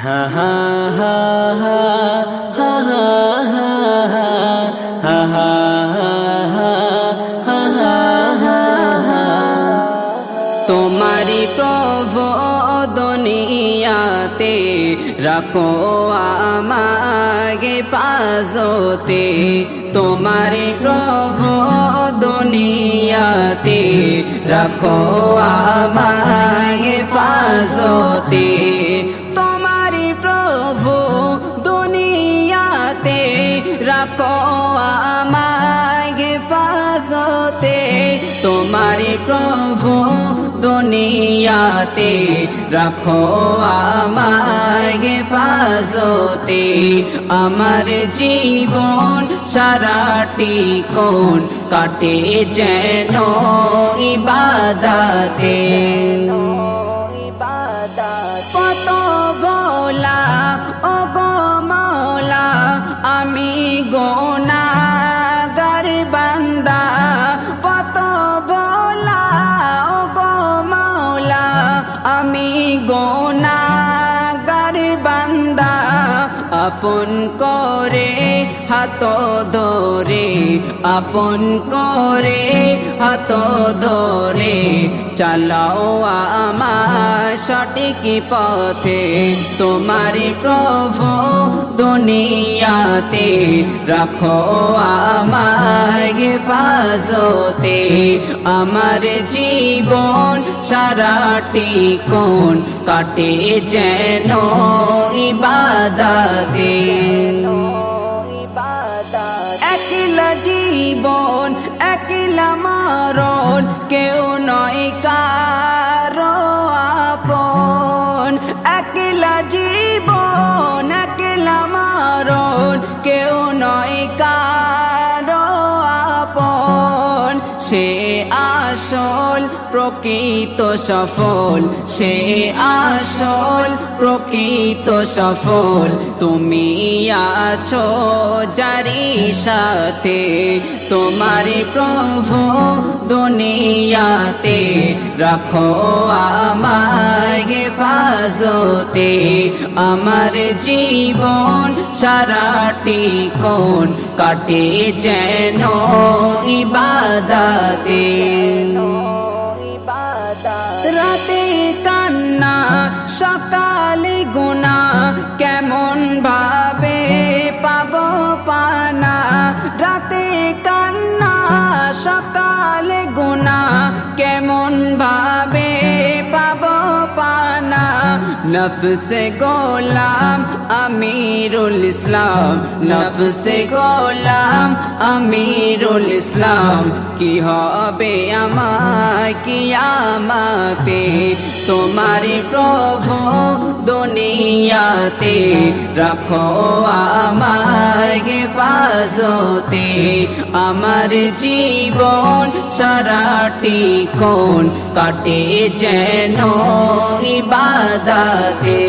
হা হা হা হা হা হা হা হা হা। তোমারি প্রভু দুনিয়াতে রাখো আমাকে পাজোতে, তোমারি প্রভু দুনিয়াতে রাখো আমাকে পাজোতে, তোমারি প্রভু দুনিয়াতে রাখো আমাকে পাজোতে, তোমারি প্রভু দুনিয়াতে রাখো আমাকে হেফাজতে। আমার জীবন সারাটি কোন কাটে যেন ইবাদতে, কত গোলা ও গো মওলা আমি গুনাহগার বান্দা, কত গোলা ও গো মওলা আমি গুনাহগার বান্দা, আপন করে হাত ধরে, আপন করে হাত ধরে চালাও আমার সঠিক পথে, তোমারি প্রভু দুনিয়াতে রাখো আমায় হেফাজতে। আমার জীবন সারাটি কোন কাটে যেন ইবাদতে, একলা জীবন একলা মরণ কেউ নয় কারো আপন, একলা জীবন একলা মরণ কেউ নয় কারো আপন, সে আসল প্রকৃত সফল, সে আসল প্রকৃত সফল, তুমি আছো যারি সাথে, তোমারি প্রভু দুনিয়াতে রাখো আমায় হেফাজতে। আমার জীবন সারাটি কোন কাটে যেন ইবাদতে, রাতে কান্না সকালে গুনাহ কেমন ভাবে পাবো পানা, রাতে কান্না সকালে গুনাহ কেমন ভাবে পাবো পানা, নফসে গোলাম আমিরুল ইসলাম, নফসে গোলাম আমিরুল ইসলাম, কি হবে আমার কিয়ামতে, তোমারি প্রভু দুনিয়াতে রাখো আমায় হেফাজতে। আমার জীবন সারাটি কোন কাটে যেন ইবাদতে।